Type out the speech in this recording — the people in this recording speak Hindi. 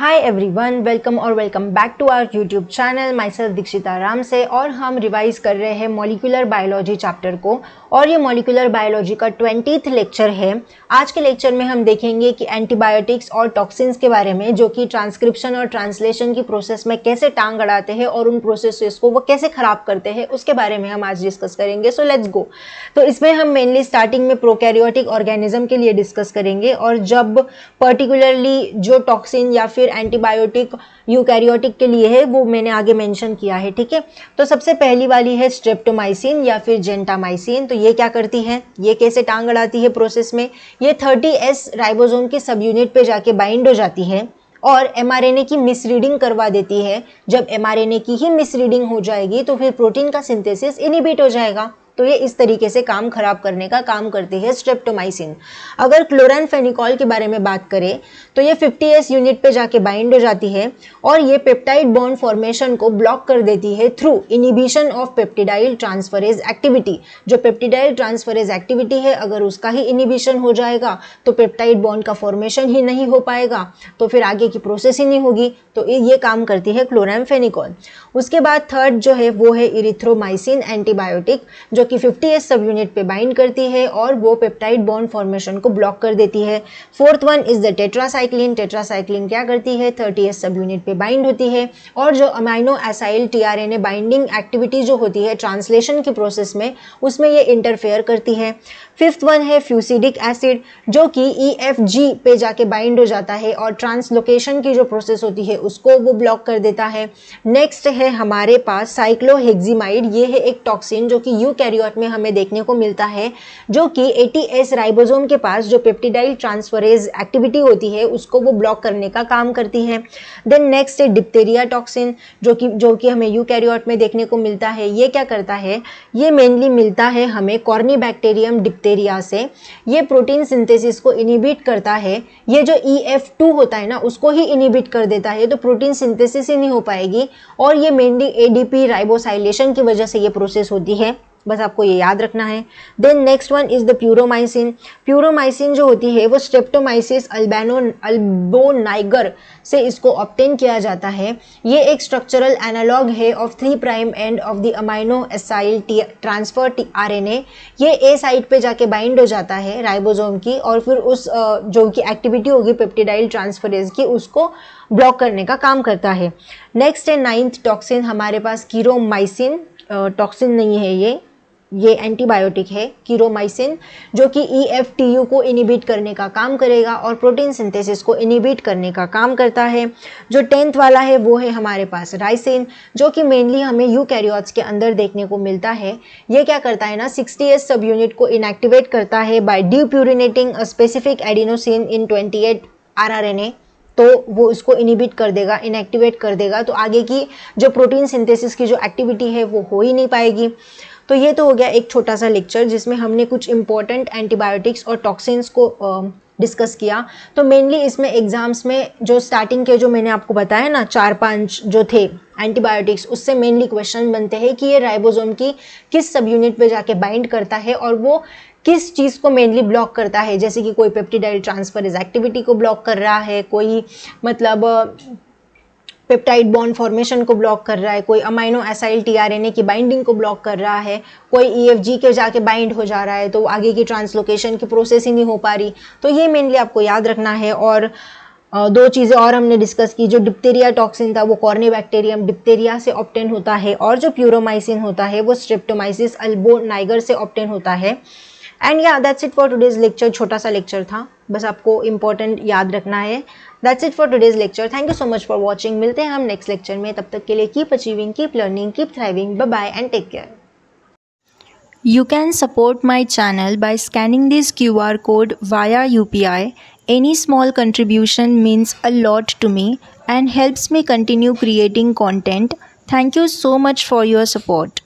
हाय एवरीवन, वेलकम और welcome back to our YouTube channel. Myself Dikshita Ram से, और हम रिवाइज कर रहे हैं मॉलिक्यूलर बायोलॉजी चैप्टर को, और ये मॉलिक्यूलर बायोलॉजी का 20th लेक्चर है। आज के लेक्चर में हम देखेंगे कि एंटीबायोटिक्स और टॉक्सिन्स के बारे में, जो कि ट्रांसक्रिप्शन और ट्रांसलेशन की प्रोसेस में कैसे टांग अड़ाते हैं और उन प्रोसेसेस को वो कैसे खराब करते हैं, उसके बारे में हम आज डिस्कस करेंगे। So let's go. तो इसमें हम मेनली स्टार्टिंग में प्रोकैरियोटिक ऑर्गेनिज्म के लिए डिस्कस करेंगे, और जब पर्टिकुलरली जो टॉक्सिन या फिर एंटीबायोटिक यूकैरियोटिक के लिए है वो मैंने आगे मेंशन किया है। ठीक है, तो सबसे पहली वाली है स्ट्रेप्टोमाइसिन या फिर जेंटामाइसिन। तो ये क्या करती है, ये कैसे टांग अड़ाती है प्रोसेस में? ये 30S राइबोसोम के सब यूनिट पे जाके बाइंड हो जाती है और mRNA की मिसरीडिंग करवा देती है। जब mRNA की ही मिसरीडिंग हो जाएगी तो फिर प्रोटीन का सिंथेसिस इनहिबिट हो जाएगा। तो ये इस तरीके से काम खराब करने का काम करती है स्ट्रेप्टोमाइसिन। अगर क्लोरानफेनिकॉल के बारे में बात करें तो ये 50S यूनिट पे जाके बाइंड हो जाती है और ये पेप्टाइड बॉन्ड फॉर्मेशन को ब्लॉक कर देती है through inhibition of peptidyl transferase activity. जो पेप्टिडाइल ट्रांसफरेज एक्टिविटी है, अगर उसका ही इनिबिशन हो जाएगा तो पेप्टाइड बॉन्ड का फॉर्मेशन ही नहीं हो पाएगा, तो फिर आगे की प्रोसेस ही नहीं होगी। तो ये काम करती है क्लोरानफेनिकॉल। उसके बाद थर्ड जो है वो है इरिथ्रोमाइसिन एंटीबायोटिक, जो कि 50S सब यूनिट पे बाइंड करती है और वो पेप्टाइड बॉन्ड फॉर्मेशन को ब्लॉक कर देती है। Fourth one is the tetracycline. Tetracycline क्या करती है, 30S सब यूनिट पे बाइंड होती है और जो amino acyl tRNA binding activity जो होती है ट्रांसलेशन की प्रोसेस में, उसमें ये इंटरफेयर करती है। फिफ्थ वन है फ्यूसिडिक एसिड, जो कि EFG पे जाके बाइंड हो जाता है और ट्रांसलोकेशन की जो प्रोसेस होती है उसको वो ब्लॉक कर देता है। नेक्स्ट है हमारे पास साइक्लोहेक्सिमाइड। ये है एक टॉक्सिन जो कि यूकैरियोट में हमें देखने को मिलता है, जो कि 80S राइबोसोम के पास जो पेप्टिडाइल ट्रांसफरेज एक्टिविटी होती है उसको वो ब्लॉक करने का काम करती है। देन नेक्स्ट है डिप्थेरिया टॉक्सिन, जो कि हमें यूकैरियोट में देखने को मिलता है। ये क्या करता है, ये मेनली मिलता है हमें कॉर्नीबैक्टीरियम डिप्थेरिया से। ये प्रोटीन सिंथेसिस को इनहिबिट करता है। ये जो EF2 होता है ना, उसको ही इनहिबिट कर देता है, तो प्रोटीन सिंथेसिस ही नहीं हो पाएगी, और ये मेनली ADP राइबोसाइलेशन की वजह से ये प्रोसेस होती है। बस आपको ये याद रखना है। Then next one is the puromycin. Puromycin जो होती है वो स्ट्रेप्टोमाइसिस अल्बोनाइगर से इसको ऑब्टेन किया जाता है। ये एक स्ट्रक्चरल एनालॉग है of 3' end of the amino acyl transfer RNA। ये A साइट पे जाके बाइंड हो जाता है राइबोसोम की, और फिर उस जो की एक्टिविटी होगी पेप्टिडाइल ट्रांसफरेज की, उसको ब्लॉक करने का काम करता है। नेक्स्ट है 9th टॉक्सिन हमारे पास कीरोमाइसिन। टॉक्सिन नहीं है ये एंटीबायोटिक है, कीरोमाइसिन, जो कि EFTU को इनहिबिट करने का काम करेगा और प्रोटीन सिंथेसिस को इनहिबिट करने का काम करता है। जो 10th वाला है वो है हमारे पास राइसिन, जो कि मेनली हमें यूकैरियोट्स के अंदर देखने को मिलता है। ये क्या करता है ना, 60S सब यूनिट को इनएक्टिवेट करता है by depurinating a specific adenosine in 28 rRNA। तो वो इसको इनहिबिट कर देगा, इनएक्टिवेट कर देगा, तो आगे की जो प्रोटीन सिंथेसिस की जो एक्टिविटी है वो हो ही नहीं पाएगी। तो ये तो हो गया एक छोटा सा लेक्चर जिसमें हमने कुछ इंपॉर्टेंट एंटीबायोटिक्स और टॉक्सिन्स को डिस्कस किया। तो मेनली इसमें एग्जाम्स में जो स्टार्टिंग के जो मैंने आपको बताया ना 4-5 जो थे एंटीबायोटिक्स, उससे मेनली क्वेश्चन बनते हैं कि ये राइबोसोम की किस सब यूनिट पे जाके बाइंड करता है और वो किस चीज़ को मेनली ब्लॉक करता है। जैसे कि कोई पेप्टिडाइल ट्रांसफरेज एक्टिविटी को ब्लॉक कर रहा है, कोई मतलब पेप्टाइड बॉन्ड फॉर्मेशन को ब्लॉक कर रहा है, कोई अमाइनो एसाइल TRNA की बाइंडिंग को ब्लॉक कर रहा है, कोई EFG के जाके बाइंड हो जा रहा है, तो आगे की ट्रांसलोकेशन की प्रोसेस ही नहीं हो पा रही। तो ये मेनली आपको याद रखना है। और दो चीज़ें और हमने डिस्कस की। जो डिप्थेरिया टॉक्सिन था वो कॉर्नीबैक्टीरियम डिप्थेरिया से ऑब्टेन होता है, और जो प्यूरोमाइसिन होता है वो स्ट्रेप्टोमाइसिस अल्बोनाइगर से ऑब्टेन होता है। एंड या that's it for today's lecture. छोटा सा लेक्चर था, बस आपको इंपॉर्टेंट याद रखना है। That's it for today's lecture. Thank you so much for watching. मिलते हैं हम नेक्स्ट लेक्चर में, तब तक के लिए keep achieving, keep learning, keep thriving. Bye bye and take care. You can support my channel by scanning this QR code via UPI. Any small contribution means a lot to me and helps me continue creating content. Thank you so much for your support.